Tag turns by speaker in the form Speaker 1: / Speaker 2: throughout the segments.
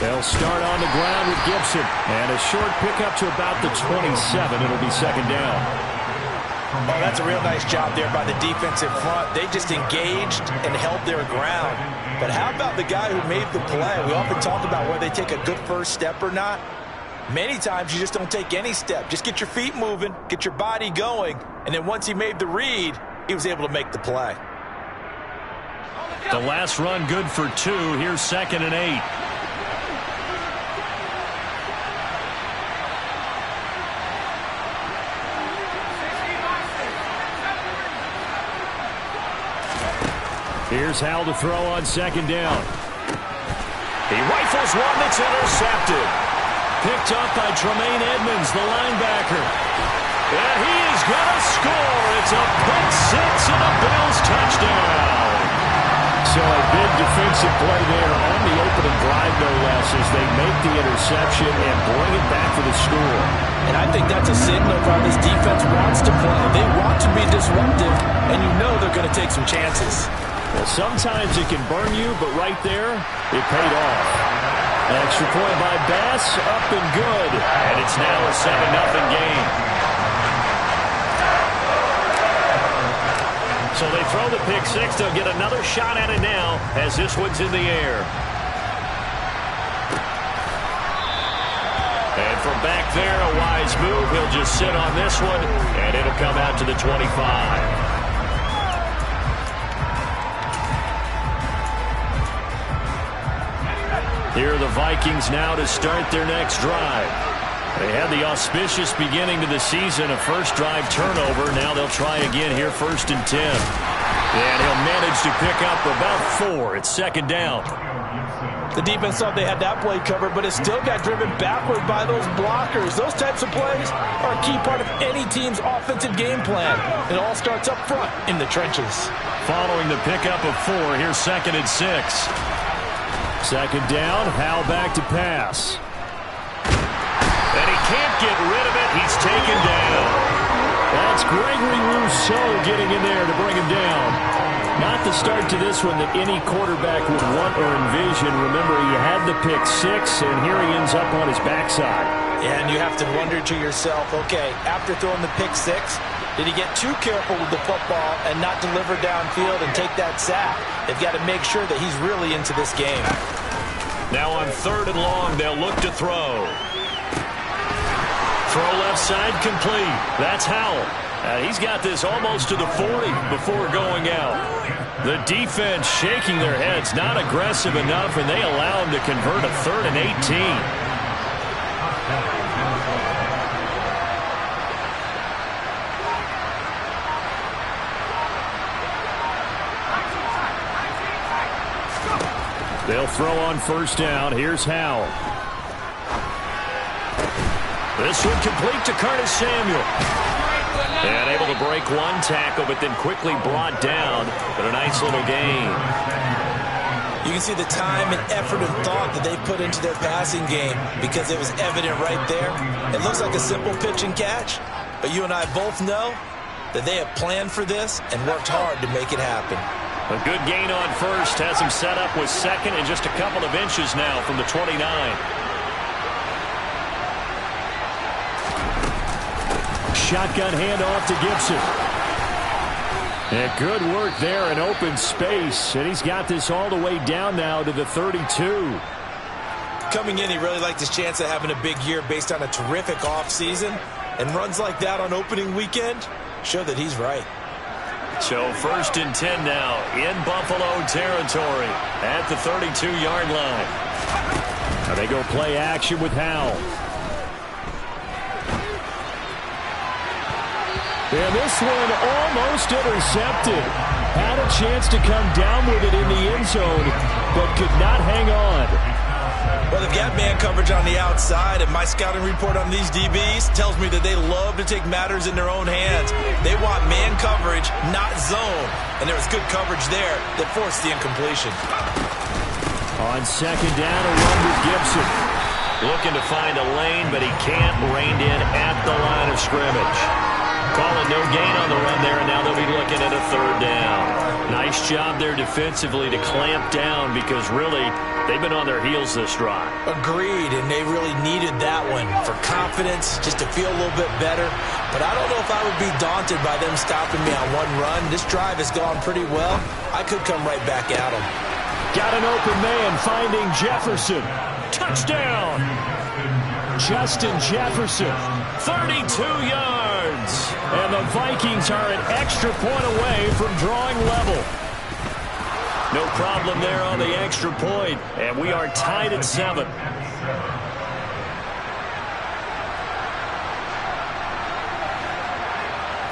Speaker 1: They'll start on the ground with Gibson. And a short pickup to about the 27. It'll be second down.
Speaker 2: Oh, that's a real nice job there by the defensive front. They just engaged and held their ground. But how about the guy who made the play? We often talk about whether they take a good first step or not. Many times you just don't take any step. Just get your feet moving, get your body going, and then once he made the read, he was able to make the play.
Speaker 1: The last run good for 2. Here's 2nd and 8. Here's Howell to throw on 2nd down. He rifles one that's intercepted. Picked up by Tremaine Edmonds, the linebacker. And he is going to score. It's a pick 6 and a Bills touchdown. So a big defensive play there on the opening drive, no less, as they make the interception and bring it back for the score.
Speaker 2: And I think that's a signal of how this defense wants to play. They want to be disruptive, and you know they're going to take some chances.
Speaker 1: Well, sometimes it can burn you, but right there, it paid off. An extra point by Bass, up and good. And it's now a 7-0 game. So they throw the pick 6. They'll get another shot at it now as this one's in the air. And from back there, a wise move. He'll just sit on this one, and it'll come out to the 25. Here are the Vikings now to start their next drive. They had the auspicious beginning to the season, a first drive turnover. Now they'll try again here, 1st and 10. And he'll manage to pick up about 4. It's 2nd down.
Speaker 2: The defense thought they had that play covered, but it still got driven backward by those blockers. Those types of plays are a key part of any team's offensive game plan. It all starts up front in the trenches.
Speaker 1: Following the pickup of 4, here's 2nd and 6. 2nd down, Howell back to pass. And he can't get rid of it. He's taken down. That's Gregory Rousseau getting in there to bring him down. Not the start to this one that any quarterback would want or envision. Remember, he had the pick 6, and here he ends up on his backside.
Speaker 2: And you have to wonder to yourself, okay, after throwing the pick 6, did he get too careful with the football and not deliver downfield and take that sack? They've got to make sure that he's really into this game.
Speaker 1: Now on 3rd and long, they'll look to throw. Throw left side complete. That's Howell. He's got this almost to the 40 before going out. The defense shaking their heads, not aggressive enough, and they allow him to convert a 3rd and 18. They'll throw on 1st down. Here's Howell. This one complete to Curtis Samuel. And able to break one tackle, but then quickly brought down. But a nice little gain.
Speaker 2: You can see the time and effort and thought that they put into their passing game because it was evident right there. It looks like a simple pitch and catch, but you and I both know that they have planned for this and worked hard to make it happen.
Speaker 1: A good gain on 1st. Has him set up with 2nd and just a couple of inches now from the 29. Shotgun handoff to Gibson. And good work there in open space. And he's got this all the way down now to the 32.
Speaker 2: Coming in, he really liked his chance of having a big year based on a terrific offseason. And runs like that on opening weekend show that he's right.
Speaker 1: So 1st and 10 now in Buffalo territory at the 32-yard line. Now they go play action with Howell. And this one almost intercepted. Had a chance to come down with it in the end zone, but could not hang on.
Speaker 2: Well, they've got man coverage on the outside, and my scouting report on these DBs tells me that they love to take matters in their own hands. They want man coverage, not zone. And there was good coverage there that forced the incompletion.
Speaker 1: On 2nd down, a run with Gibson. Looking to find a lane, but he can't. Reined in at the line of scrimmage. Calling no gain on the run there, and now they'll be looking at a 3rd down. Nice Nice job there defensively to clamp down because really they've been on their heels this drive.
Speaker 2: Agreed, and they really needed that one for confidence, just to feel a little bit better. But I don't know if I would be daunted by them stopping me on one run. This drive has gone pretty well. I could come right back at them.
Speaker 1: Got an open man finding Jefferson. Touchdown! Justin Jefferson, 32 yards. And the Vikings are an extra point away from drawing level. No problem there on the extra point, and we are tied at 7.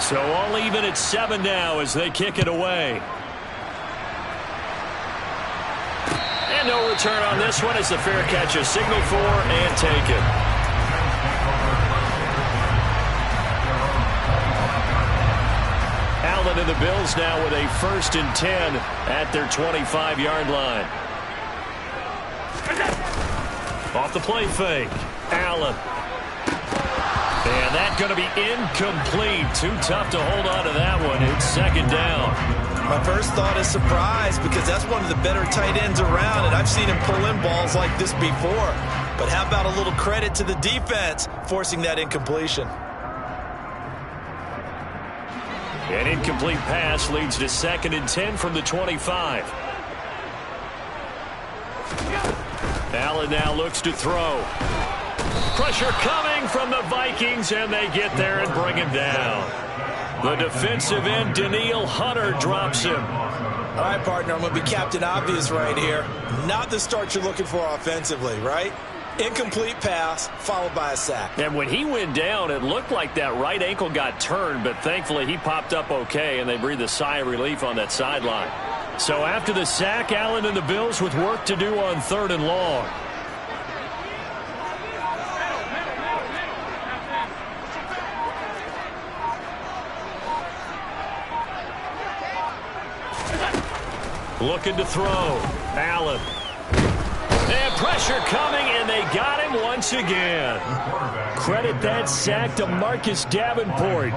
Speaker 1: So all even at 7 now as they kick it away. And no return on this one as the fair catch is signaled for and taken. Allen and the Bills now with a 1st and 10 at their 25-yard line. Off the play fake. Allen. And that's going to be incomplete. Too tough to hold on to that one. It's 2nd down.
Speaker 2: My first thought is surprise because that's one of the better tight ends around, and I've seen him pull in balls like this before. But how about a little credit to the defense forcing that incompletion?
Speaker 1: An incomplete pass leads to 2nd and 10 from the 25. Allen now looks to throw. Pressure coming from the Vikings, and they get there and bring him down. The defensive end, Danielle Hunter, drops him.
Speaker 2: All right, partner, I'm going to be Captain Obvious right here. Not the start you're looking for offensively, right? Incomplete pass, followed by a sack.
Speaker 1: And when he went down, it looked like that right ankle got turned, but thankfully he popped up okay, and they breathed a sigh of relief on that sideline. So after the sack, Allen and the Bills with work to do on 3rd and long. Looking to throw. Allen. And pressure coming, and they got him once again. Credit that sack to Marcus Davenport.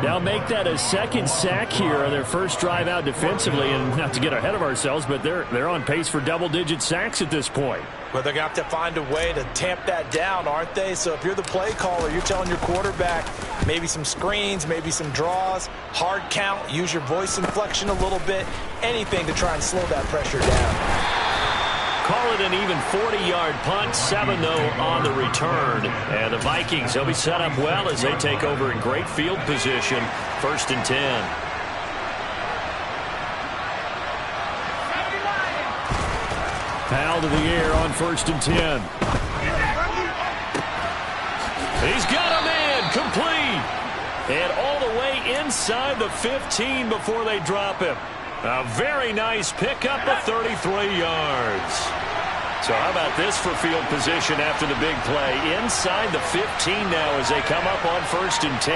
Speaker 1: Now make that a 2nd sack here on their first drive out defensively. And not to get ahead of ourselves, but they're on pace for double-digit sacks at this point.
Speaker 2: Well, they're going to have to find a way to tamp that down, aren't they? So if you're the play caller, you're telling your quarterback maybe some screens, maybe some draws, hard count, use your voice inflection a little bit, anything to try and slow that pressure down.
Speaker 1: Call it an even 40-yard punt, 7 though on the return. And the Vikings, they'll be set up well as they take over in great field position, 1st and 10. Foul to the air on 1st and 10. He's got a man complete. And all the way inside the 15 before they drop him. A very nice pickup of 33 yards. So how about this for field position after the big play? Inside the 15 now as they come up on 1st and 10.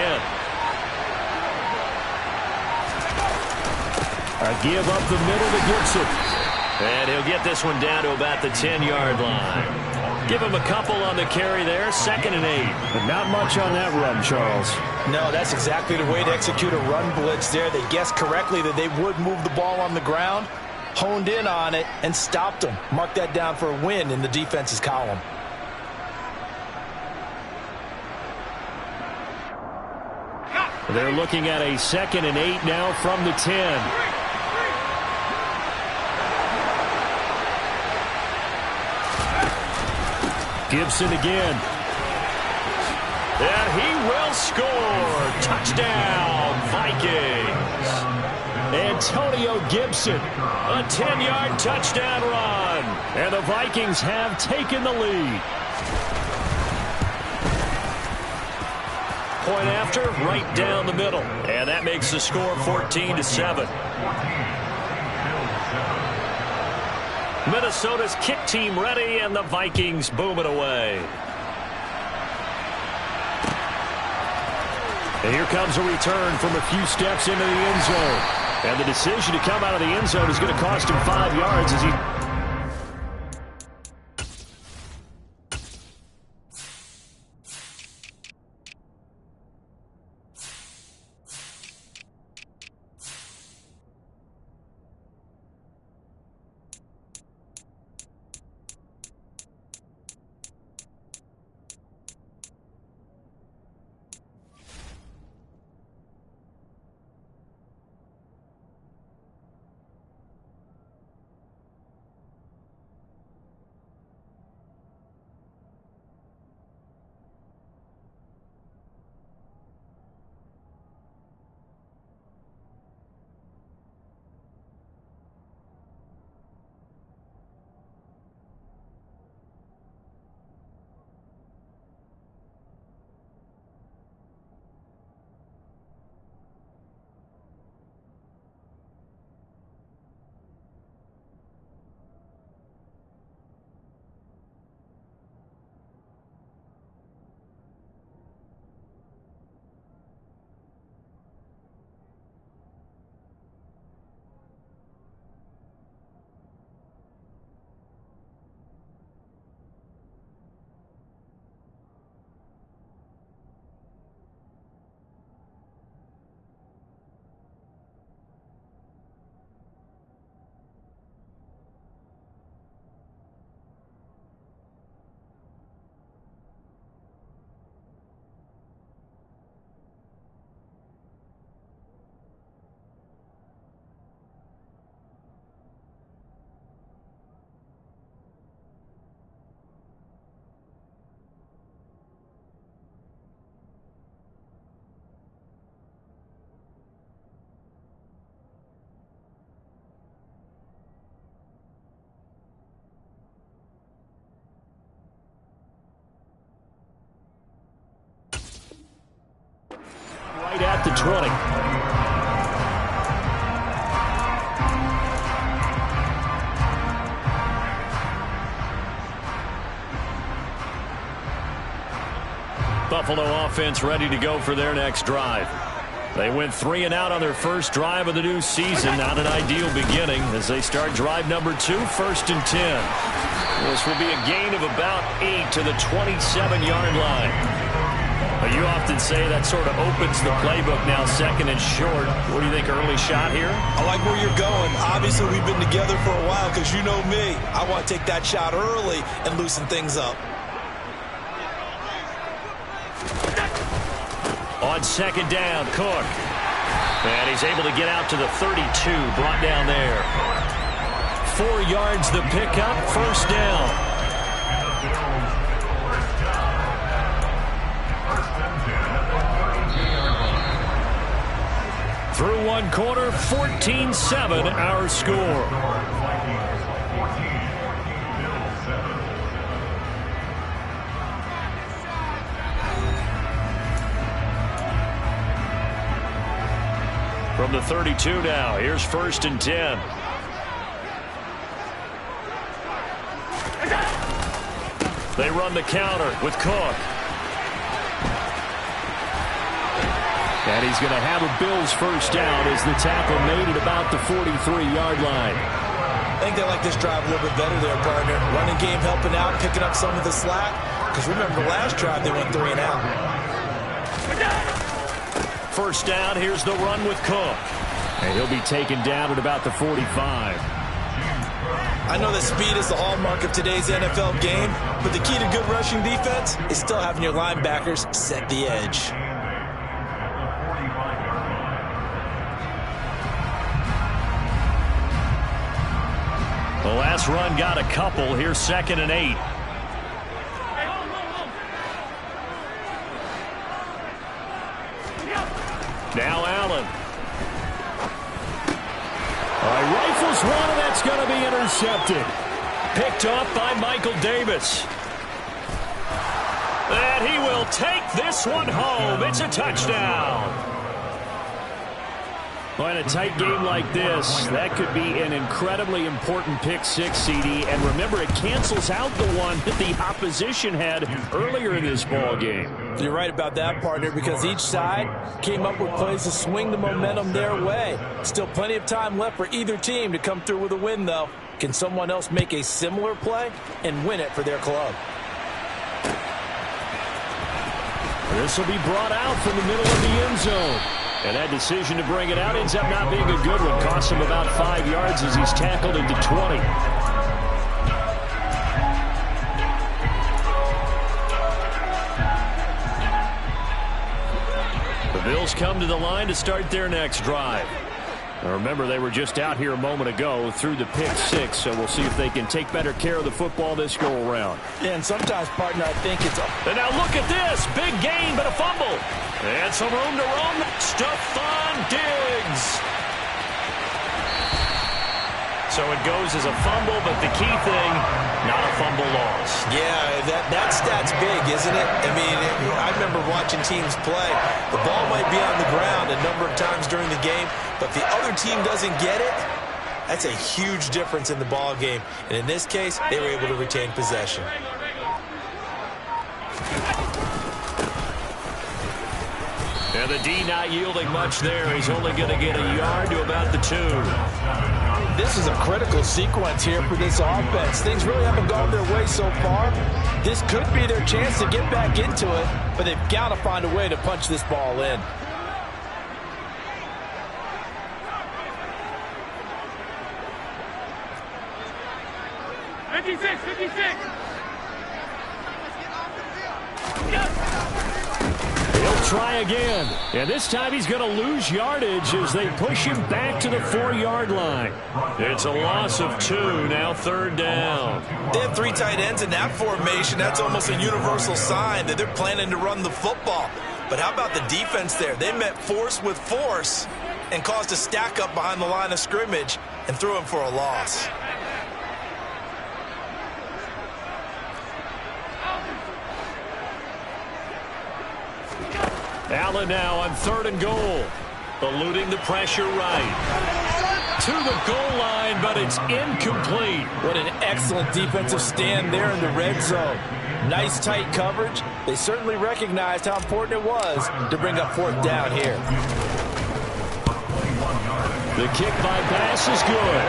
Speaker 1: A give up the middle to Gibson. And he'll get this one down to about the 10-yard line. Give him a couple on the carry there, 2nd and 8.
Speaker 3: But not much on that run, Charles.
Speaker 2: No, that's exactly the way to execute a run blitz there. They guessed correctly that they would move the ball on the ground, honed in on it, and stopped them. Mark that down for a win in the defense's column.
Speaker 1: They're looking at a 2nd and 8 now from the 10. Gibson again. And he will score. Touchdown, Vikings. Antonio Gibson, a 10-yard touchdown run. And the Vikings have taken the lead. Point after, right down the middle. And that makes the score 14-7. Minnesota's kick team ready, and the Vikings boom it away. And here comes a return from a few steps into the end zone. And the decision to come out of the end zone is going to cost him 5 yards as he... the 20. Buffalo offense ready to go for their next drive. They went 3 and out on their first drive of the new season. Not an ideal beginning as they start drive number 2, 1st and 10. This will be a gain of about 8 to the 27-yard line. But you often say that sort of opens the playbook now, 2nd and short. What do you think, early shot here?
Speaker 2: I like where you're going. Obviously, we've been together for a while because you know me. I want to take that shot early and loosen things up.
Speaker 1: On 2nd down, Cook. And he's able to get out to the 32, brought down there. 4 yards the pickup, 1st down. Through 1 quarter, 14-7 our score. From the 32 now, here's 1st and 10. They run the counter with Cook. And he's going to have a Bills 1st down as the tackle made at about the 43-yard line.
Speaker 2: I think they like this drive a little bit better there, partner. Running game helping out, picking up some of the slack. Because remember, last drive they went 3 and out.
Speaker 1: 1st down, here's the run with Cook. And he'll be taken down at about the 45.
Speaker 2: I know that speed is the hallmark of today's NFL game, but the key to good rushing defense is still having your linebackers set the edge.
Speaker 1: The last run got a couple. Here's 2nd and 8. Now Allen. Rifles one, and that's going to be intercepted. Picked off by Michael Davis. And he will take this one home. It's a touchdown. Well, in a tight game like this, that could be an incredibly important pick 6, CD. And remember, it cancels out the one that the opposition had earlier in this ball game.
Speaker 2: You're right about that, partner, because each side came up with plays to swing the momentum their way. Still plenty of time left for either team to come through with a win, though. Can someone else make a similar play and win it for their club?
Speaker 1: This will be brought out from the middle of the end zone. And that decision to bring it out ends up not being a good one. Costs him about 5 yards as he's tackled into 20. The Bills come to the line to start their next drive. Now remember, they were just out here a moment ago through the pick 6, so we'll see if they can take better care of the football this go-around.
Speaker 2: Yeah, and sometimes, partner, I think it's...
Speaker 1: And now look at this. Big gain, but a fumble. And some room to roam. Stephon Diggs. So it goes as a fumble, but the key thing, not a fumble loss.
Speaker 2: Yeah, that stat's big, isn't it? I mean, I remember watching teams play. The ball might be on the ground a number of times during the game, but if the other team doesn't get it, that's a huge difference in the ball game. And in this case, they were able to retain possession.
Speaker 1: And the D not yielding much there. He's only going to get a yard to about the 2.
Speaker 2: This is a critical sequence here for this offense. Things really haven't gone their way so far. This could be their chance to get back into it, but they've got to find a way to punch this ball in.
Speaker 1: He'll try again. And this time he's going to lose yardage as they push him back to the 4-yard line. It's a loss of 2, now 3rd down.
Speaker 2: They have 3 tight ends in that formation. That's almost a universal sign that they're planning to run the football. But how about the defense there? They met force with force and caused a stack up behind the line of scrimmage and threw him for a loss.
Speaker 1: Allen now on 3rd and goal. Eluding the pressure right. To the goal line, but it's incomplete.
Speaker 2: What an excellent defensive stand there in the red zone. Nice tight coverage. They certainly recognized how important it was to bring up 4th down here.
Speaker 1: The kick by Bass is good.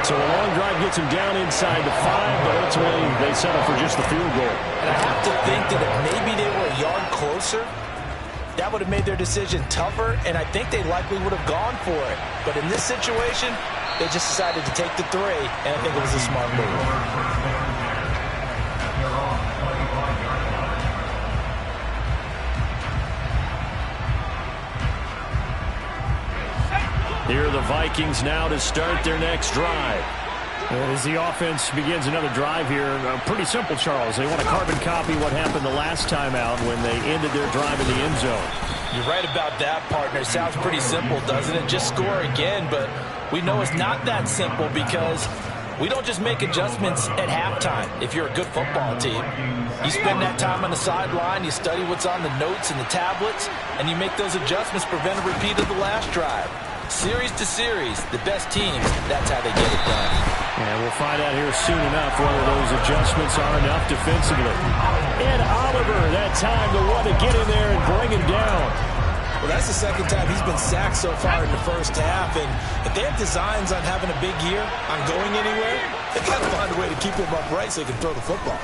Speaker 1: So a long drive gets him down inside the 5, but ultimately they settle for just the field goal.
Speaker 2: And I have to think that if maybe they were a yard closer, that would have made their decision tougher, and I think they likely would have gone for it. But in this situation, they just decided to take the 3, and I think it was a smart move.
Speaker 1: Here are the Vikings now to start their next drive. As the offense begins another drive here, pretty simple, Charles. They want to carbon copy what happened the last time out when they ended their drive in the end zone.
Speaker 2: You're right about that, partner. Sounds pretty simple, doesn't it? Just score again, but we know it's not that simple because we don't just make adjustments at halftime if you're a good football team. You spend that time on the sideline, you study what's on the notes and the tablets, and you make those adjustments, prevent a repeat of the last drive. Series to series, the best teams, that's how they get it done.
Speaker 1: And we'll find out here soon enough whether those adjustments are enough defensively. And Oliver, that time to want to get in there and bring him down.
Speaker 2: Well, that's the second time he's been sacked so far in the first half. And if they have designs on having a big year, on going anywhere, they've got to find a way to keep him upright so he can throw the football.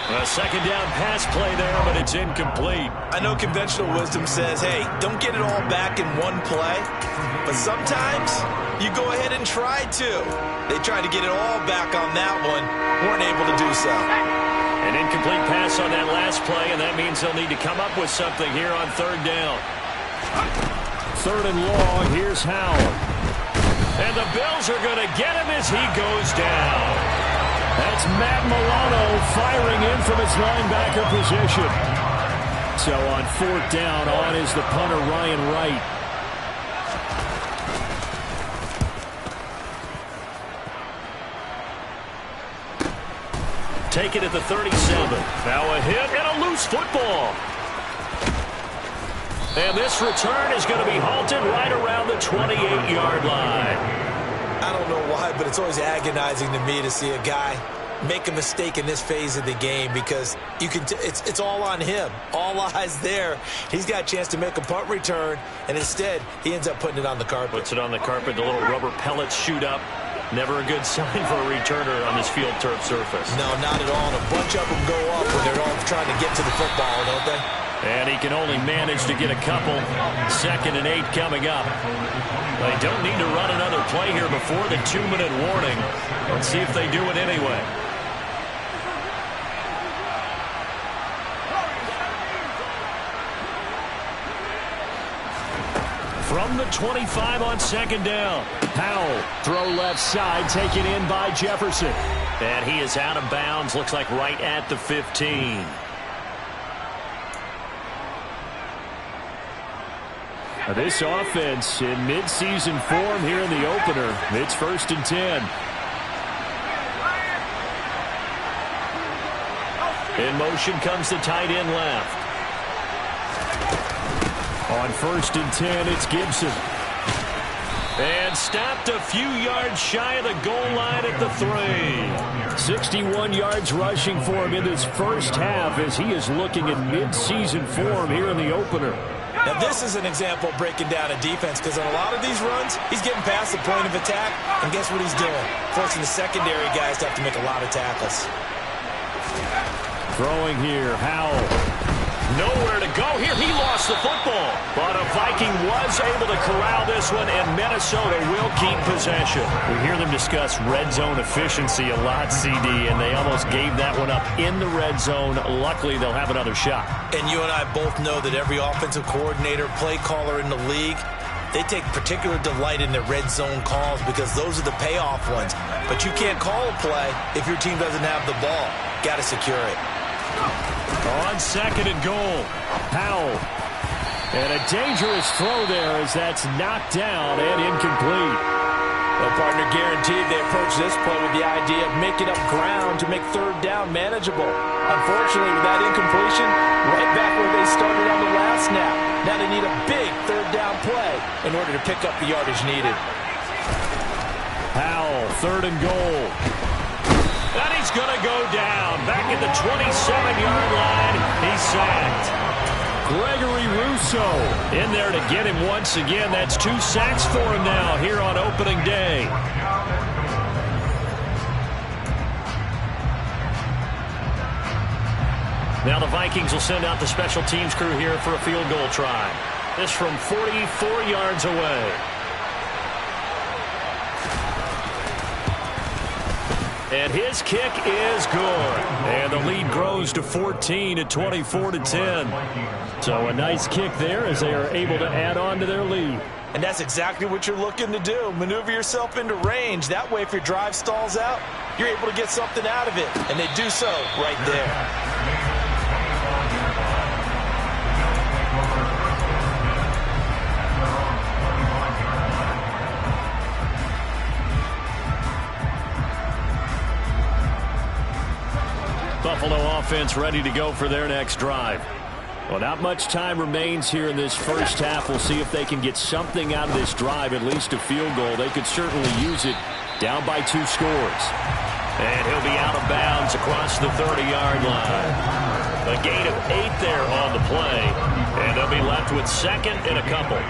Speaker 1: A second down pass play there, but it's incomplete.
Speaker 2: I know conventional wisdom says, hey, don't get it all back in one play. But sometimes you go ahead and try to. They tried to get it all back on that one. Weren't able to do so.
Speaker 1: An incomplete pass on that last play, and that means they'll need to come up with something here on 3rd down. 3rd and long, here's Howell. And the Bills are going to get him as he goes down. That's Matt Milano firing in from his linebacker position. So on 4th down, on is the punter, Ryan Wright. Take it at the 37. Now a hit and a loose football. And this return is going to be halted right around the 28-yard line.
Speaker 2: I don't know why, but it's always agonizing to me to see a guy make a mistake in this phase of the game because you can it's all on him. All eyes there. He's got a chance to make a punt return, and instead he ends up putting it on the carpet.
Speaker 1: Puts it on the carpet. The little rubber pellets shoot up. Never a good sign for a returner on this field turf surface.
Speaker 2: No, not at all. And a bunch of them go up when they're all trying to get to the football, don't they?
Speaker 1: And he can only manage to get a couple. 2nd and 8 coming up. They don't need to run another play here before the 2-minute warning. Let's see if they do it anyway. From the 25 on 2nd down. Powell, throw left side, taken in by Jefferson. And he is out of bounds, looks like right at the 15. This offense in midseason form here in the opener. It's 1st and 10. In motion comes the tight end left. On 1st and 10, it's Gibson. And stopped a few yards shy of the goal line at the 3. 61 yards rushing for him in this first half as he is looking in midseason form here in the opener.
Speaker 2: Now, this is an example of breaking down a defense because on a lot of these runs, he's getting past the point of attack, and guess what he's doing? Forcing the secondary guys to have to make a lot of tackles.
Speaker 1: Throwing here, Howell. Nowhere to go here. He lost the football. But a Viking was able to corral this one, and Minnesota will keep possession. We hear them discuss red zone efficiency a lot, CD, and they almost gave that one up in the red zone. Luckily, they'll have another shot.
Speaker 2: And you and I both know that every offensive coordinator, play caller in the league, they take particular delight in their red zone calls because those are the payoff ones. But you can't call a play if your team doesn't have the ball. Got to secure it.
Speaker 1: On 2nd and goal, Powell. And a dangerous throw there as that's knocked down and incomplete.
Speaker 2: Well, partner, guaranteed they approach this play with the idea of making up ground to make third down manageable. Unfortunately, with that incompletion, right back where they started on the last snap. Now they need a big third down play in order to pick up the yardage needed.
Speaker 1: Howell, 3rd and goal. And he's going to go down. Back at the 27-yard line. He's sacked. Gregory Rousseau in there to get him once again. That's 2 sacks for him now here on opening day. Now the Vikings will send out the special teams crew here for a field goal try. This from 44 yards away. And his kick is good. And the lead grows to 14 at 24-10. So a nice kick there as they are able to add on to their lead.
Speaker 2: And that's exactly what you're looking to do. Maneuver yourself into range. That way, if your drive stalls out, you're able to get something out of it. And they do so right there.
Speaker 1: Buffalo offense ready to go for their next drive. Well, not much time remains here in this first half. We'll see if they can get something out of this drive, at least a field goal. They could certainly use it down by 2 scores. And he'll be out of bounds across the 30-yard line. A gain of 8 there on the play. And they'll be left with 2nd and a couple.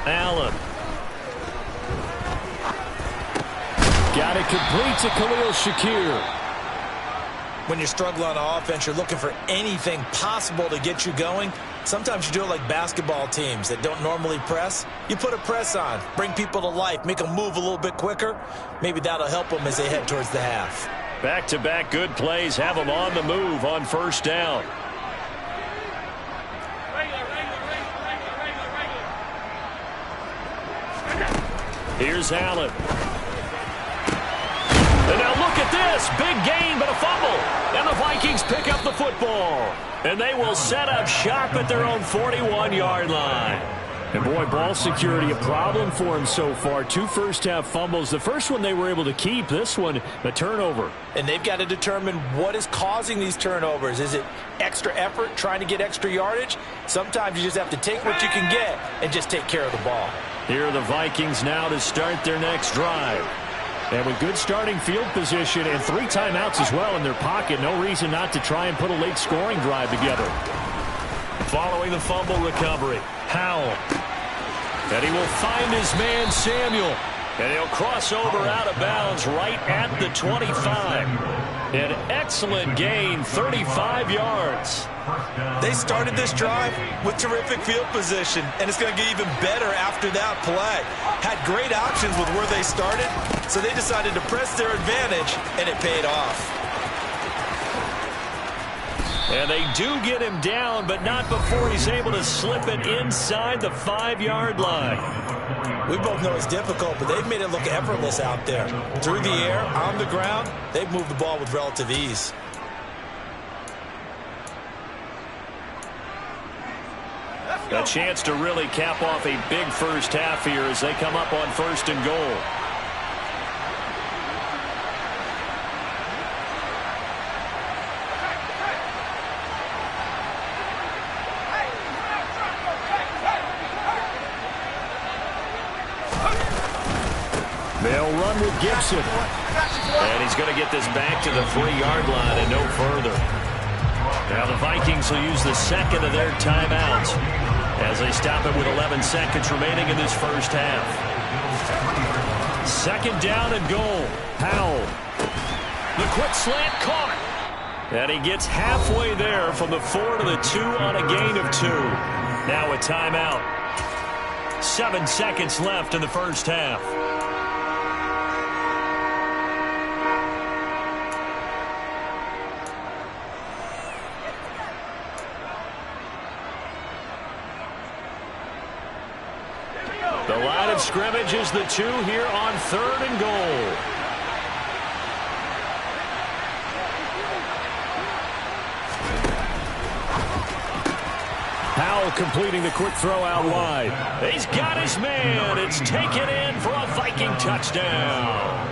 Speaker 1: Allen. Got it complete to Khalil Shakir.
Speaker 2: When you struggle on offense, you're looking for anything possible to get you going. Sometimes you do it like basketball teams that don't normally press. You put a press on, bring people to life, make them move a little bit quicker. Maybe that'll help them as they head towards the half.
Speaker 1: Back-to-back good plays have them on the move on first down. Here's Allen. And now look at this. Big gain, but a fumble. And the Vikings pick up the football. And they will set up shop at their own 41-yard line. And boy, ball security a problem for him so far. 2 first-half fumbles. The first one they were able to keep. This one, a turnover.
Speaker 2: And they've got to determine what is causing these turnovers. Is it extra effort, trying to get extra yardage? Sometimes you just have to take what you can get and just take care of the ball.
Speaker 1: Here are the Vikings now to start their next drive. And with good starting field position and 3 timeouts as well in their pocket, no reason not to try and put a late scoring drive together. Following the fumble recovery, Howell. And he will find his man Samuel. And he'll cross over out of bounds right at the 25. An excellent gain, 35 yards.
Speaker 2: They started this drive with terrific field position, and it's going to get even better after that play. Had great options with where they started, so they decided to press their advantage, and it paid off.
Speaker 1: And they do get him down, but not before he's able to slip it inside the 5-yard line.
Speaker 2: We both know it's difficult, but they've made it look effortless out there. Through the air, on the ground, they've moved the ball with relative ease.
Speaker 1: A chance to really cap off a big first half here as they come up on 1st and goal. They'll run with Gibson. And he's going to get this back to the 3-yard line and no further. Now the Vikings will use the 2nd of their timeouts as they stop it with 11 seconds remaining in this first half. 2nd down and goal. Howell. The quick slant caught. And he gets halfway there from the 4 to the 2 on a gain of 2. Now a timeout. 7 seconds left in the first half. The line of scrimmage is the 2 here on 3rd and goal. Howell completing the quick throw out wide. He's got his man. It's taken in for a Viking touchdown.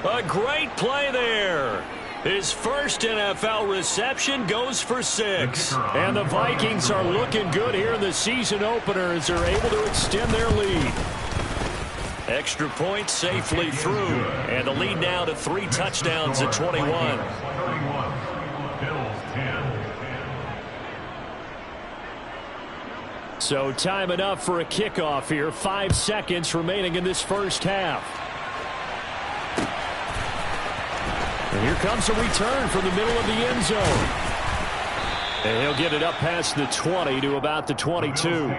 Speaker 1: A great play there. His first NFL reception goes for 6. And the Vikings are looking good here in the season opener as they're able to extend their lead. Extra point safely through. And the lead now to 3 touchdowns at 21. So time enough for a kickoff here. 5 seconds remaining in this first half. And here comes a return from the middle of the end zone. And he'll get it up past the 20 to about the 22.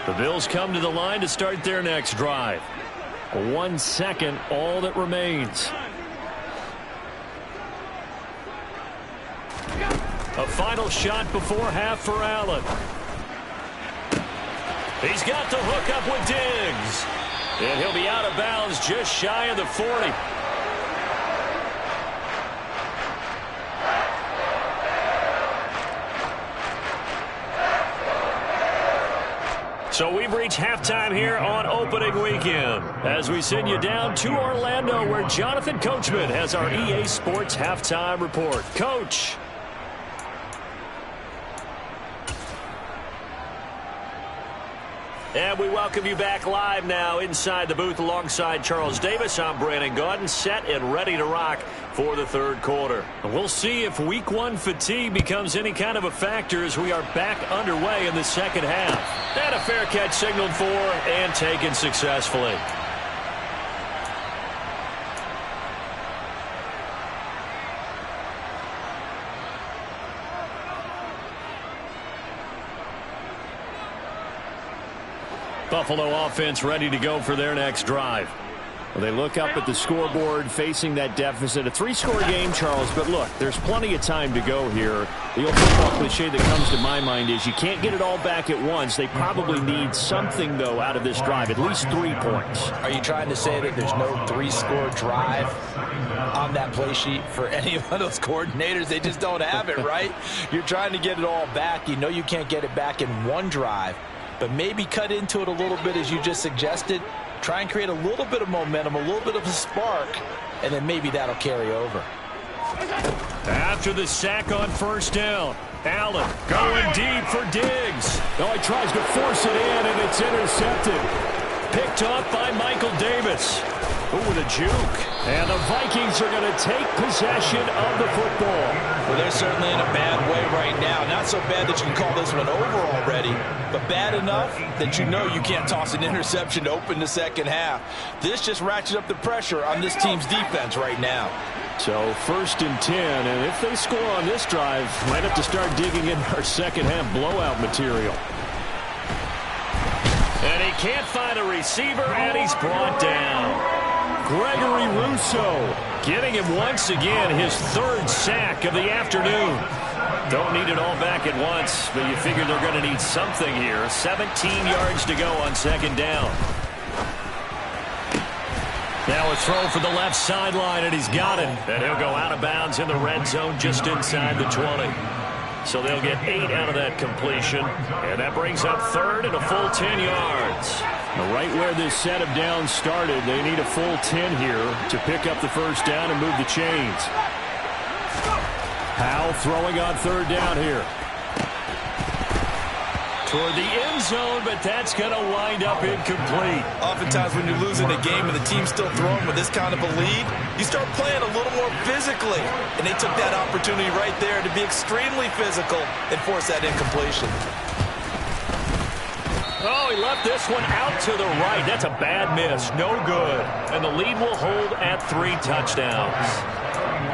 Speaker 1: The Bills come to the line to start their next drive. 1 second, all that remains. A final shot before half for Allen. He's got the hook up with Diggs. And he'll be out of bounds just shy of the 40. So we've reached halftime here on opening weekend as we send you down to Orlando where Jonathan Coachman has our EA Sports halftime report. Coach. And we welcome you back live now inside the booth alongside Charles Davis. I'm Brandon Gaudin, set and ready to rock for the third quarter. And we'll see if week 1 fatigue becomes any kind of a factor as we are back underway in the second half. And a fair catch signaled for and taken successfully. Buffalo offense ready to go for their next drive. Well, they look up at the scoreboard facing that deficit. A 3-score game, Charles, but look, there's plenty of time to go here. The old football cliche that comes to my mind is you can't get it all back at once. They probably need something, though, out of this drive, at least 3 points.
Speaker 2: Are you trying to say that there's no 3-score drive on that play sheet for any of those coordinators? They just don't have it, right? You're trying to get it all back. You know you can't get it back in one drive, but maybe cut into it a little bit as you just suggested. Try and create a little bit of momentum, a little bit of a spark, and then maybe that'll carry over.
Speaker 1: After the sack on first down, Allen going deep for Diggs. Oh, he tries to force it in, and it's intercepted. Picked up by Michael Davis. Ooh, with a juke. And the Vikings are going to take possession of the football.
Speaker 2: Well, they're certainly in a bad way right now. Not so bad that you can call this one over already, but bad enough that you know you can't toss an interception to open the second half. This just ratchets up the pressure on this team's defense right now.
Speaker 1: So 1st and 10, and if they score on this drive, might have to start digging in our second half blowout material. And he can't find a receiver, and he's brought down. Gregory Rousseau getting him once again, his 3rd sack of the afternoon. Don't need it all back at once, but you figure they're going to need something here. 17 yards to go on second down. Now a throw for the left sideline, and he's got it. And he'll go out of bounds in the red zone just inside the 20. So they'll get 8 out of that completion. And that brings up 3rd and a full 10 yards. Now right where this set of downs started, they need a full 10 here to pick up the first down and move the chains. Howell throwing on 3rd down here. Toward the end zone, but that's going to wind up incomplete.
Speaker 2: Oftentimes when you're losing a game and the team's still throwing with this kind of a lead, you start playing a little more physically. And they took that opportunity right there to be extremely physical and force that incompletion.
Speaker 1: Oh, he left this one out to the right. That's a bad miss. No good. And the lead will hold at 3 touchdowns.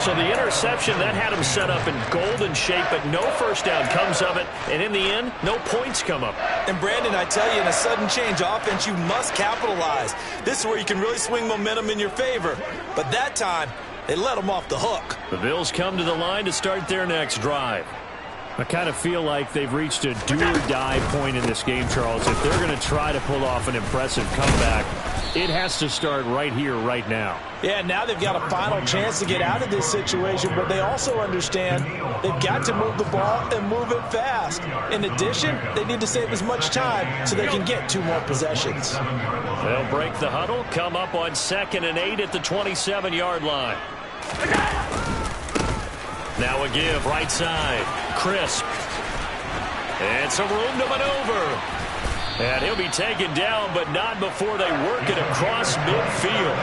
Speaker 1: So the interception, that had him set up in golden shape, but no first down comes of it. And in the end, no points come up.
Speaker 2: And Brandon, I tell you, in a sudden change offense, you must capitalize. This is where you can really swing momentum in your favor. But that time, they let them off the hook.
Speaker 1: The Bills come to the line to start their next drive. I kind of feel like they've reached a do-or-die point in this game, Charles. If they're going to try to pull off an impressive comeback, it has to start right here, right now.
Speaker 2: Yeah, now they've got a final chance to get out of this situation, but they also understand they've got to move the ball and move it fast. In addition, they need to save as much time so they can get 2 more possessions.
Speaker 1: They'll break the huddle, come up on 2nd and 8 at the 27-yard line. Now a give, right side. Crisp. And some room to maneuver. And he'll be taken down, but not before they work it across midfield.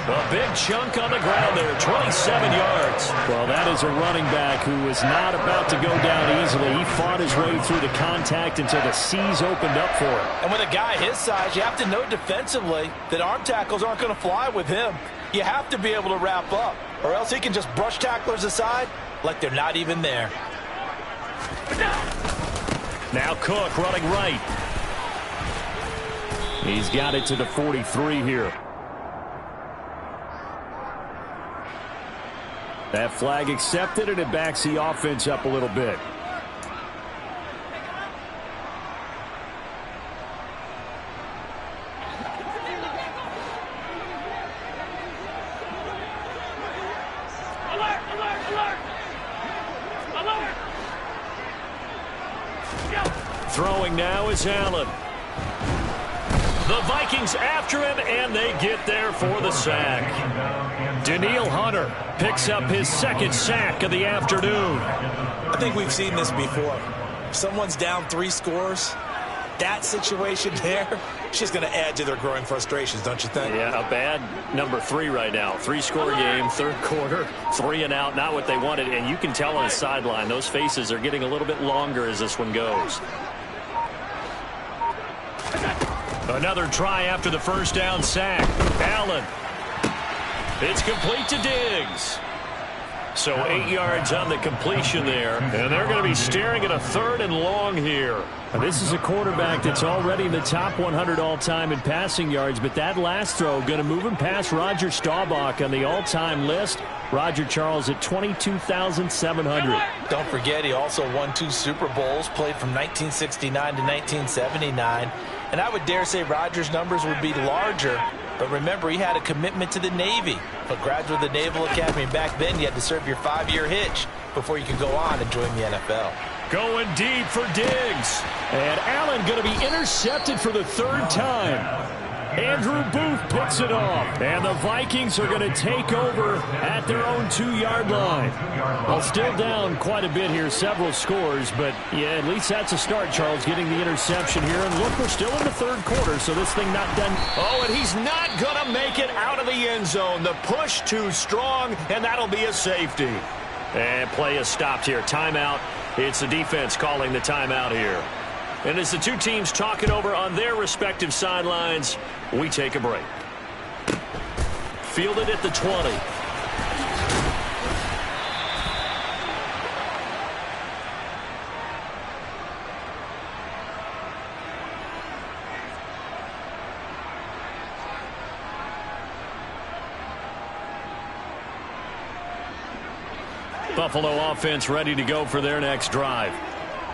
Speaker 1: A big chunk on the ground there, 27 yards. Well, that is a running back who was not about to go down easily. He fought his way through the contact until the seas opened up for him.
Speaker 2: And with a guy his size, you have to know defensively that arm tackles aren't going to fly with him. You have to be able to wrap up, or else he can just brush tacklers aside like they're not even there.
Speaker 1: Now Cook running right. He's got it to the 43 here. That flag accepted, and it backs the offense up a little bit. Throwing now is Allen. The Vikings after him, and they get there for the sack. Daniil Hunter picks up his 2nd sack of the afternoon.
Speaker 2: I think we've seen this before. If someone's down 3 scores, that situation there, it's just going to add to their growing frustrations, don't you think?
Speaker 1: Yeah, a bad number 3 right now. 3-score game, 3rd quarter, 3 and out, not what they wanted. And you can tell on the sideline, those faces are getting a little bit longer as this one goes. Another try after the 1st down sack. Allen. It's complete to Diggs. So 8 yards on the completion there. And they're going to be staring at a 3rd and long here. Now, this is a quarterback that's already in the top 100 all-time in passing yards. But that last throw going to move him past Roger Staubach on the all-time list. Roger Charles at 22,700.
Speaker 2: Don't forget, he also won 2 Super Bowls, played from 1969 to 1979. And I would dare say Rodgers' numbers would be larger. But remember, he had a commitment to the Navy. A graduate of the Naval Academy. Back then, you had to serve your 5-year hitch before you could go on and join the NFL.
Speaker 1: Going deep for Diggs. And Allen going to be intercepted for the 3rd time. Andrew Booth picks it off. And the Vikings are going to take over at their own 2-yard line. Well, still down quite a bit here, several scores. But, yeah, at least that's a start, Charles, getting the interception here. And look, we're still in the 3rd quarter, so this thing not done. Oh, and he's not going to make it out of the end zone. The push too strong, and that'll be a safety. And play is stopped here. Timeout. It's the defense calling the timeout here. And as the 2 teams talk it over on their respective sidelines, we take a break. Fielded at the 20. Buffalo offense ready to go for their next drive.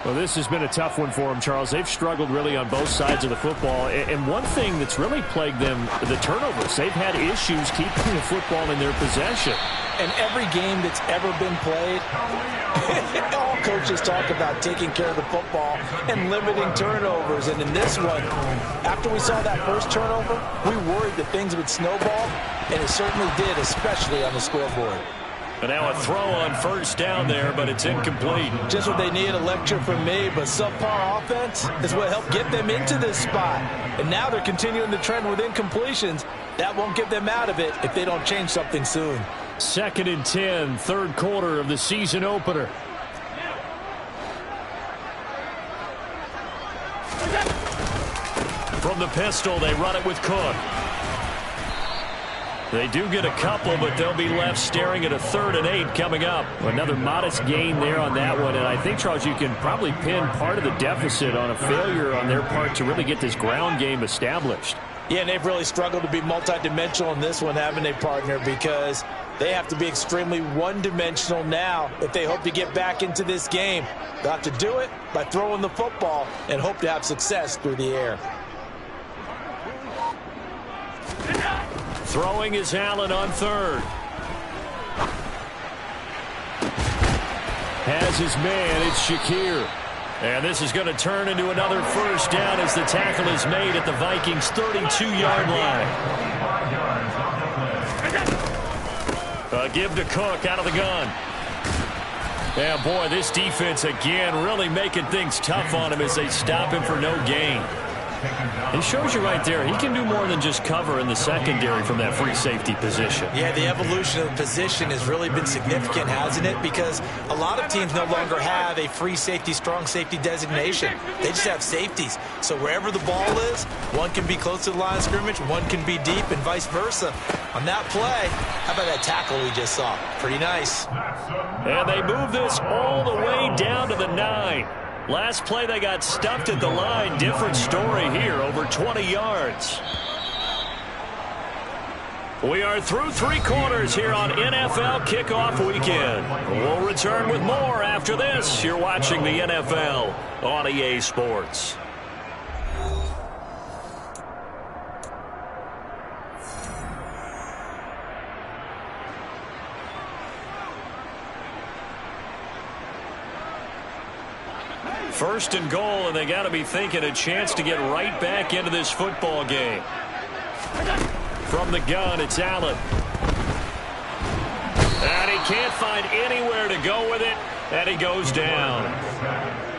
Speaker 1: Well, this has been a tough one for them, Charles. They've struggled really on both sides of the football. And one thing that's really plagued them, the turnovers. They've had issues keeping the football in their possession.
Speaker 2: And every game that's ever been played, all coaches talk about taking care of the football and limiting turnovers. And in this one, after we saw that first turnover, we worried that things would snowball, and it certainly did, especially on the scoreboard.
Speaker 1: And now a throw on 1st down there, but it's incomplete.
Speaker 2: Just what they need, a lecture from me, but subpar offense is what helped get them into this spot. And now they're continuing the trend with incompletions. That won't get them out of it if they don't change something soon.
Speaker 1: 2nd and 10, 3rd quarter of the season opener. From the pistol, they run it with Cook. They do get a couple, but they'll be left staring at a 3rd and 8 coming up. Another modest gain there on that one. And I think, Charles, you can probably pin part of the deficit on a failure on their part to really get this ground game established.
Speaker 2: Yeah, and they've really struggled to be multidimensional in this one, haven't they, partner? Because They have to be extremely one-dimensional now if they hope to get back into this game. They'll have to do it by throwing the football and hope to have success through the air.
Speaker 1: Throwing is Allen on third. Has his man, it's Shakir. And this is going to turn into another first down as the tackle is made at the Vikings' 32-yard line. A give to Cook out of the gun. Yeah, boy, this defense again really making things tough on him as they stop him for no gain. He shows you right there, he can do more than just cover in the secondary from that free safety position.
Speaker 2: Yeah, the evolution of the position has really been significant, hasn't it? Because a lot of teams no longer have a free safety, strong safety designation. They just have safeties. So wherever the ball is, one can be close to the line of scrimmage, one can be deep, and vice versa. On that play, how about that tackle we just saw? Pretty nice.
Speaker 1: And they move this all the way down to the 9. Last play, they got stuffed at the line. Different story here, over 20 yards. We are through 3 quarters here on NFL Kickoff Weekend. We'll return with more after this. You're watching the NFL on EA Sports. First and goal, and they got to be thinking a chance to get right back into this football game. From the gun, it's Allen. And he can't find anywhere to go with it, and he goes down.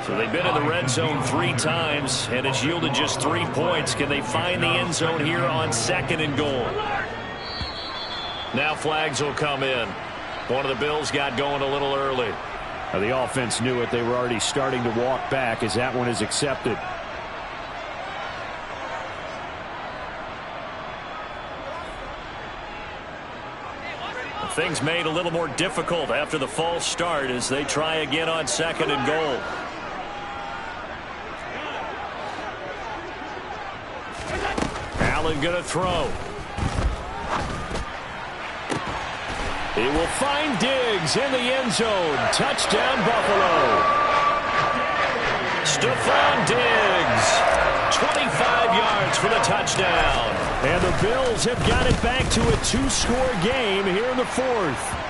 Speaker 1: So they've been in the red zone 3 times, and it's yielded just 3 points. Can they find the end zone here on second and goal? Now flags will come in. One of the Bills got going a little early.
Speaker 3: The offense knew it. They were already starting to walk back as that one is accepted.
Speaker 1: Things made a little more difficult after the false start as they try again on second and goal. Allen going to throw. He will find Diggs in the end zone. Touchdown, Buffalo. Stephon Diggs, 25 yards for the touchdown. And the Bills have got it back to a 2-score game here in the 4th.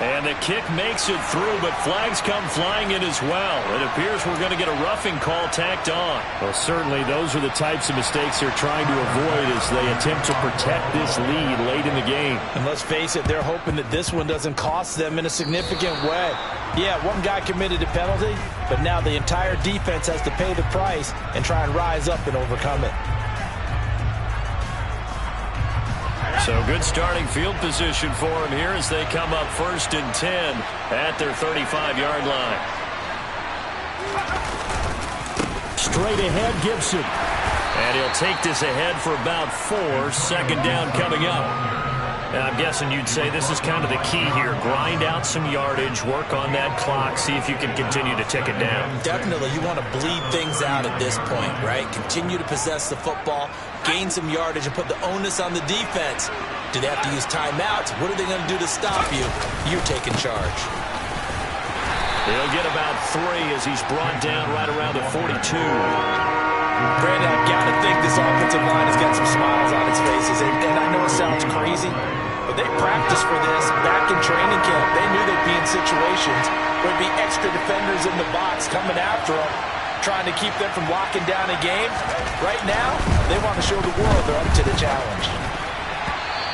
Speaker 1: And the kick makes it through, but flags come flying in as well. It appears we're going to get a roughing call tacked on.
Speaker 3: Well, certainly those are the types of mistakes they're trying to avoid as they attempt to protect this lead late in the game.
Speaker 2: And let's face it, they're hoping that this one doesn't cost them in a significant way. Yeah, one guy committed a penalty, but now the entire defense has to pay the price and try and rise up and overcome it.
Speaker 1: So good starting field position for him here as they come up 1st and 10 at their 35-yard line.
Speaker 3: Straight ahead, Gibson.
Speaker 1: And he'll take this ahead for about 4. Second down coming up. And I'm guessing you'd say this is kind of the key here. Grind out some yardage, work on that clock, see if you can continue to tick it down.
Speaker 2: Definitely, you want to bleed things out at this point, right? Continue to possess the football, gain some yardage, and put the onus on the defense. Do they have to use timeouts? What are they going to do to stop you? You're taking charge.
Speaker 1: He'll get about 3 as he's brought down right around the 42.
Speaker 2: Brandon, I've got to think this offensive line has got some smiles on its faces. And I know it sounds crazy, but they practiced for this back in training camp. They knew they'd be in situations where there'd be extra defenders in the box coming after them, trying to keep them from locking down a game. Right now, they want to show the world they're up to the challenge.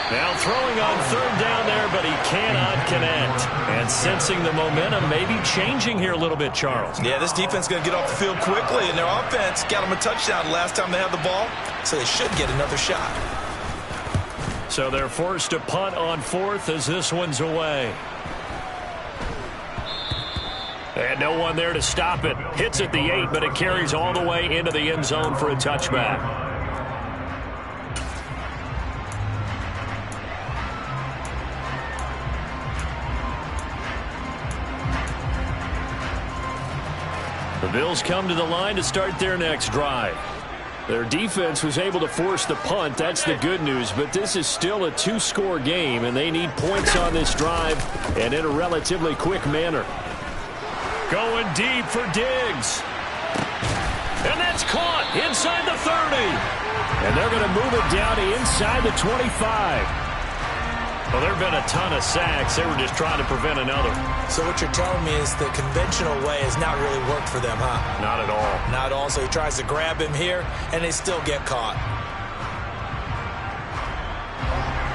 Speaker 1: Now throwing on 3rd down there, but he cannot connect. And sensing the momentum maybe changing here a little bit, Charles.
Speaker 2: Yeah, this defense is going to get off the field quickly, and their offense got them a touchdown last time they had the ball, so they should get another shot.
Speaker 1: So they're forced to punt on 4th as this one's away. And no one there to stop it. Hits at the 8, but it carries all the way into the end zone for a touchback. The Bills come to the line to start their next drive.
Speaker 3: Their defense was able to force the punt. That's the good news. But this is still a two-score game, and they need points on this drive and in a relatively quick manner.
Speaker 1: Going deep for Diggs. And that's caught inside the 30.
Speaker 3: And they're going to move it down to inside the 25.
Speaker 1: Well, there have been a ton of sacks. They were just trying to prevent another.
Speaker 2: So what you're telling me is the conventional way has not really worked for them, huh?
Speaker 1: Not at all.
Speaker 2: Not at all. So he tries to grab him here, and they still get caught.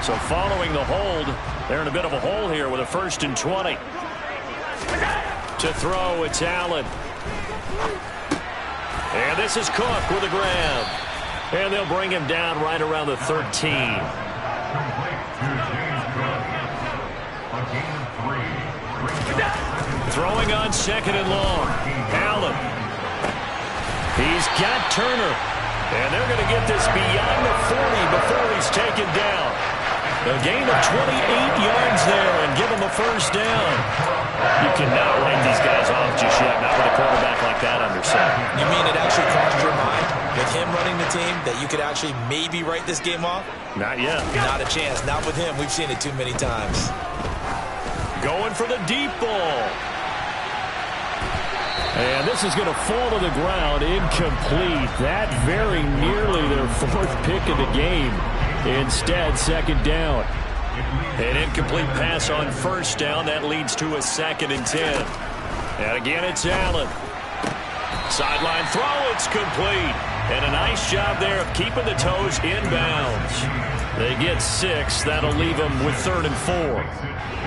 Speaker 1: So following the hold, they're in a bit of a hole here with a 1st and 20. To throw, it's Allen. And this is Cook with a grab. And they'll bring him down right around the 13. Throwing on 2nd and long. Allen. He's got Turner. And they're going to get this beyond the 40 before he's taken down. A gain of 28 yards there and give him a 1st down.
Speaker 3: You cannot write these guys off just yet, not with a quarterback like that under center.
Speaker 2: You mean it actually crossed your mind with him running the team that you could actually maybe write this game off?
Speaker 3: Not yet.
Speaker 2: Not a chance. Not with him. We've seen it too many times.
Speaker 1: Going for the deep ball.
Speaker 3: And this is going to fall to the ground, incomplete. That very nearly their 4th pick of the game. Instead, 2nd down.
Speaker 1: An incomplete pass on 1st down. That leads to a 2nd and 10. And again, it's Allen. Sideline throw, it's complete. And a nice job there of keeping the toes inbounds. They get 6. That'll leave them with 3rd and 4.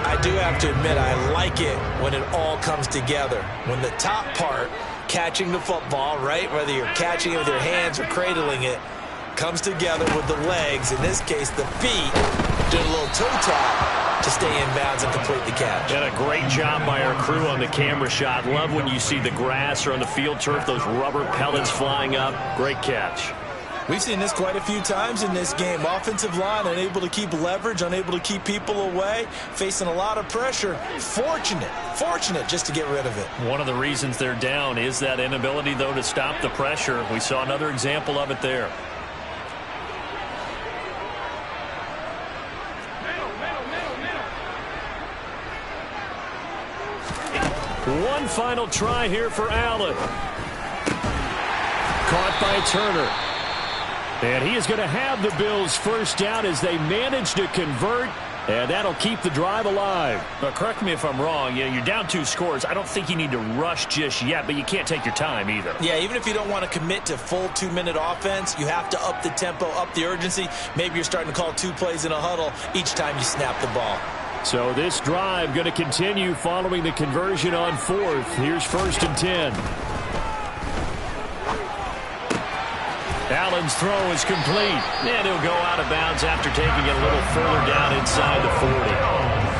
Speaker 2: I do have to admit, I like it when it all comes together. When the top part, catching the football, right, whether you're catching it with your hands or cradling it, comes together with the legs, in this case the feet, doing a little toe tap to stay in bounds and complete the catch.
Speaker 1: And a great job by our crew on the camera shot. Love when you see the grass or on the field turf, those rubber pellets flying up. Great catch.
Speaker 2: We've seen this quite a few times in this game. Offensive line unable to keep leverage, unable to keep people away, facing a lot of pressure. Fortunate just to get rid of it.
Speaker 1: One of the reasons they're down is that inability, though, to stop the pressure. We saw another example of it there. One final try here for Allen.
Speaker 3: Caught by Turner. And he is going to have the Bills' 1st down as they manage to convert, and that'll keep the drive alive.
Speaker 1: But correct me if I'm wrong. You're down 2 scores. I don't think you need to rush just yet, but you can't take your time either.
Speaker 2: Yeah, even if you don't want to commit to full 2-minute offense, you have to up the tempo, up the urgency. Maybe you're starting to call 2 plays in a huddle each time you snap the ball.
Speaker 3: So this drive going to continue following the conversion on 4th. Here's 1st and 10.
Speaker 1: Allen's throw is complete. And he'll go out of bounds after taking it a little further down inside the 40.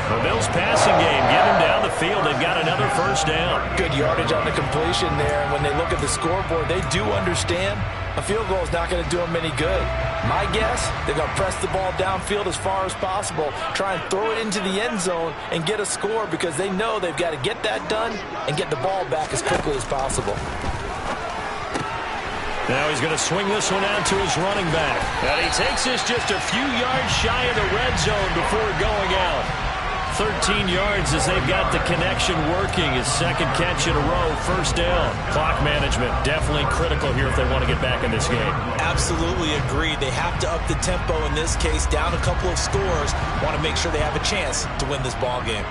Speaker 1: The Bills passing game, get him down the field. They've got another 1st down.
Speaker 2: Good yardage on the completion there. And when they look at the scoreboard, they do understand a field goal is not going to do them any good. My guess, they're going to press the ball downfield as far as possible, try and throw it into the end zone and get a score because they know they've got to get that done and get the ball back as quickly as possible.
Speaker 1: Now he's going to swing this one out to his running back. And he takes this just a few yards shy of the red zone before going out. 13 yards as they've got the connection working. His 2nd catch in a row, 1st down. Clock management definitely critical here if they want to get back in this game.
Speaker 2: Absolutely agreed. They have to up the tempo in this case, down a couple of scores. Want to make sure they have a chance to win this ball game.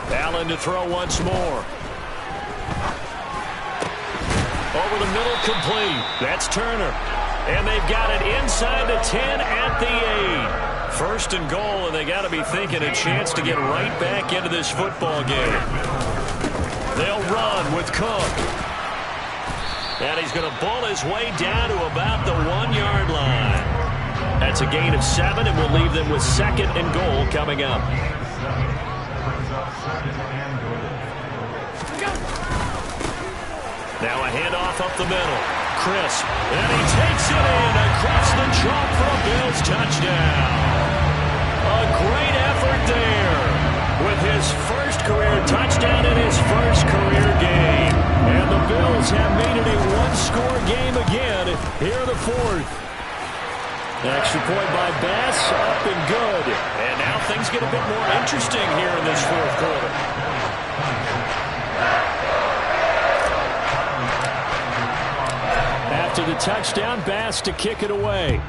Speaker 1: Allen to throw once more. Over the middle, complete. That's Turner. And they've got it inside the 10 at the 8. 1st and goal, and they got to be thinking a chance to get right back into this football game. They'll run with Cook. And he's going to bull his way down to about the 1-yard line. That's a gain of 7, and we'll leave them with 2nd and goal coming up. Now a handoff up the middle. Crisp. And he takes it in across the chalk for a Bills touchdown. A great effort there with his first
Speaker 3: career touchdown in his first career game. And the Bills have made it a one-score game again here in the fourth. Extra point by Bass, up and good. And now things get a bit more interesting here in this fourth quarter. After the touchdown, Bass to kick it away.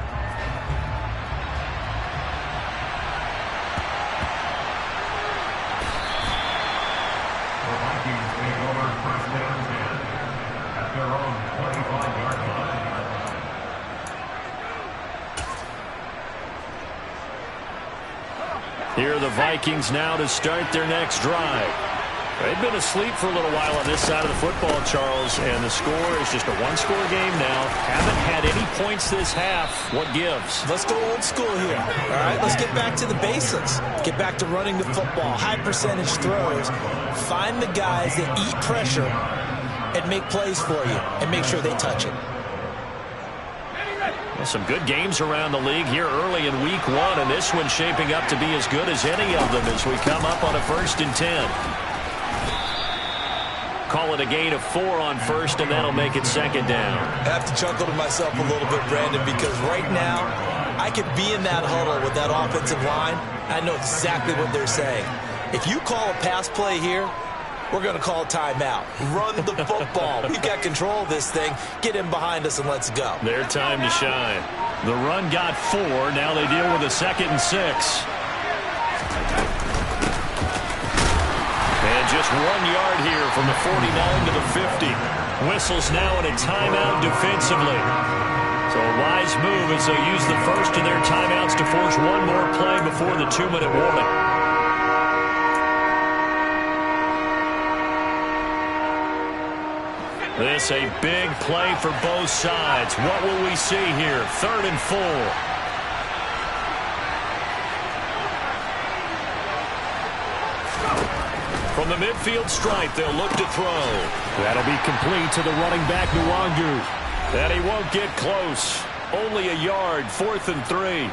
Speaker 3: Here are the Vikings now to start their next drive. They've been asleep for a little while on this side of the football, Charles, and the score is just a one-score game now. Haven't had any points this half. What gives?
Speaker 2: Let's go old school here. All right, let's get back to the basics. Get back to running the football, high percentage throws. Find the guys that eat pressure and make plays for you and make sure they touch it.
Speaker 3: Well, some good games around the league here early in week one, and this one's shaping up to be as good as any of them as we come up on a 1st and 10. Call it a gain of 4 on first, and that'll make it 2nd down.
Speaker 2: I have to chuckle to myself a little bit, Brandon, because right now I could be in that huddle with that offensive line. I know exactly what they're saying. If you call a pass play here, we're going to call timeout. Run the football. We've got control of this thing. Get in behind us and let's go.
Speaker 3: Their time to shine. The run got 4. Now they deal with a 2nd and 6. And just 1 yard here from the 49 to the 50. Whistles now in a timeout defensively. So a wise move as they use the first of their timeouts to force one more play before the 2-minute warning. This a big play for both sides. What will we see here? 3rd and 4. From the midfield stripe, they'll look to throw. That'll be complete to the running back, Nwangu. And he won't get close. Only a yard, 4th and 3.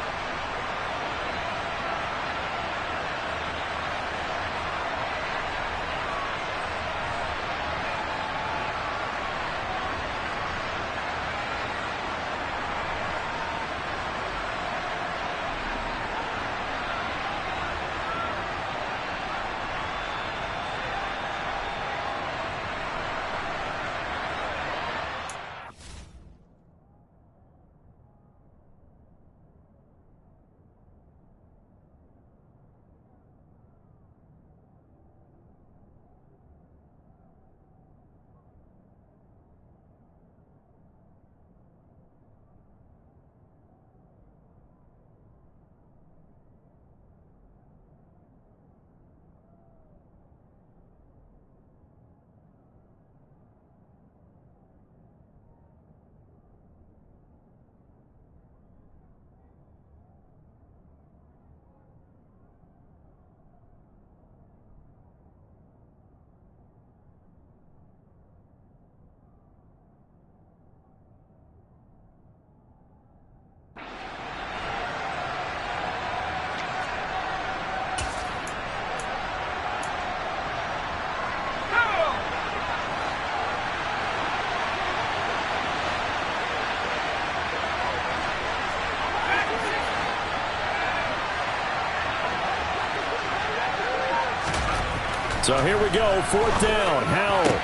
Speaker 3: So here we go, 4th down. Howell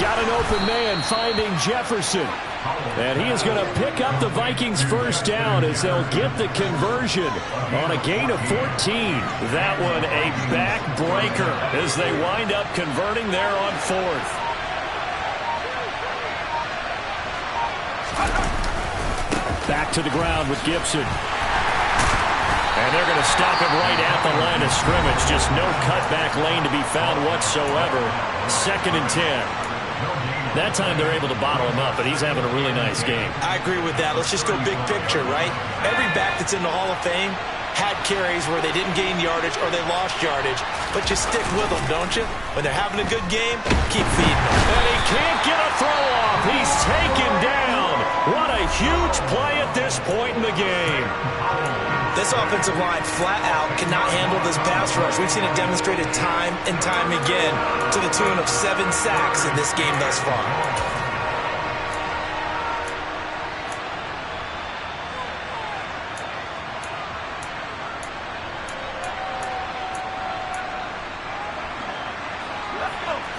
Speaker 3: got an open man finding Jefferson. And he is going to pick up the Vikings' 1st down as they'll get the conversion on a gain of 14. That one a backbreaker as they wind up converting there on 4th. Back to the ground with Gibson. And they're going to stop him right at the line of scrimmage. Just no cutback lane to be found whatsoever. 2nd and 10. That time they're able to bottle him up, but he's having a really nice game.
Speaker 2: I agree with that. Let's just go big picture, right? Every back that's in the Hall of Fame had carries where they didn't gain yardage or they lost yardage. But you stick with them, don't you? When they're having a good game, keep feeding them.
Speaker 3: And he can't get a throw off. He's taken down. What a huge play at this point in the game.
Speaker 2: They This offensive line flat out cannot handle this pass rush. We've seen it demonstrated time and time again to the tune of 7 sacks in this game thus far.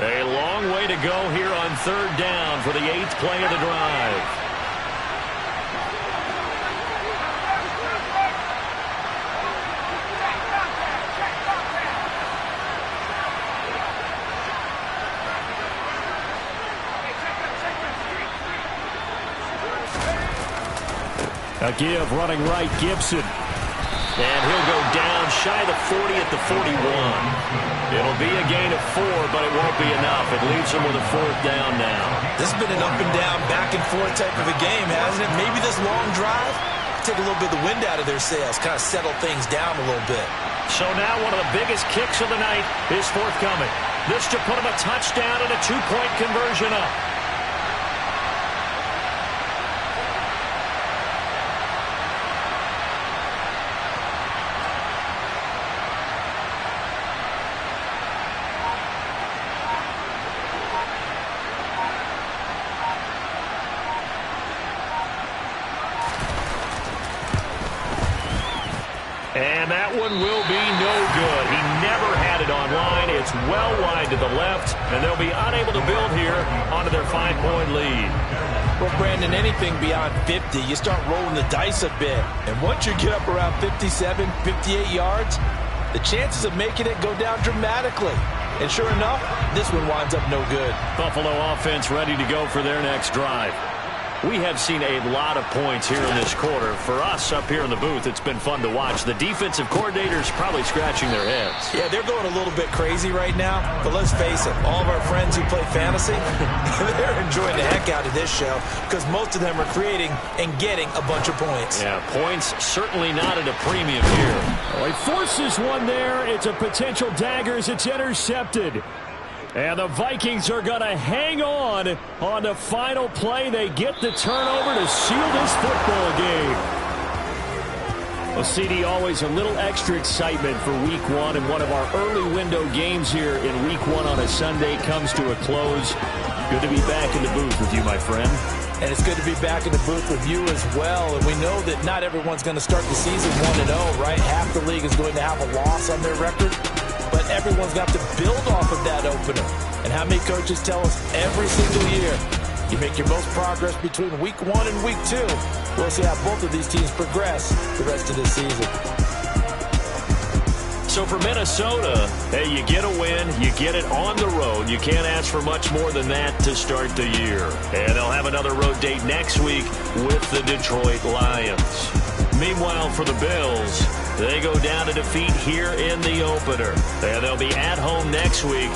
Speaker 3: A long way to go here on 3rd down for the 8th play of the drive. A give running right, Gibson. And he'll go down shy of the 40 at the 41. It'll be a gain of 4, but it won't be enough. It leaves him with a 4th down now.
Speaker 2: This has been an up and down, back and forth type of a game, hasn't it? Maybe this long drive, take a little bit of the wind out of their sails, kind of settle things down a little bit.
Speaker 3: So now one of the biggest kicks of the night is forthcoming. This to put him a touchdown and a 2-point conversion up. And that one will be no good. He never had it online. It's well wide to the left, and they'll be unable to build here onto their 5-point lead.
Speaker 2: Well, Brandon, anything beyond 50, you start rolling the dice a bit. And once you get up around 57, 58 yards, the chances of making it go down dramatically. And sure enough, this one winds up no good.
Speaker 3: Buffalo offense ready to go for their next drive. We have seen a lot of points here in this quarter. For us up here in the booth, it's been fun to watch. The defensive coordinators probably scratching their heads.
Speaker 2: Yeah, they're going a little bit crazy right now. But let's face it, all of our friends who play fantasy, they're enjoying the heck out of this show because most of them are creating and getting a bunch of points.
Speaker 3: Yeah, points certainly not at a premium here. Oh, he forces one there. It's a potential dagger as it's intercepted. And the Vikings are going to hang on the final play. They get the turnover to seal this football game. Well, CD, always a little extra excitement for Week 1, and one of our early window games here in Week 1 on a Sunday comes to a close. Good to be back in the booth with you, my friend.
Speaker 2: And it's good to be back in the booth with you as well. And we know that not everyone's going to start the season 1-0, right? Half the league is going to have a loss on their record. But everyone's got to build off of that opener. And how many coaches tell us every single year, you make your most progress between Week 1 and Week 2. We'll see how both of these teams progress the rest of this season.
Speaker 3: So for Minnesota, hey, you get a win, you get it on the road. You can't ask for much more than that to start the year. And they'll have another road date next week with the Detroit Lions. Meanwhile, for the Bills, they go down to defeat here in the opener. And they'll be at home next week.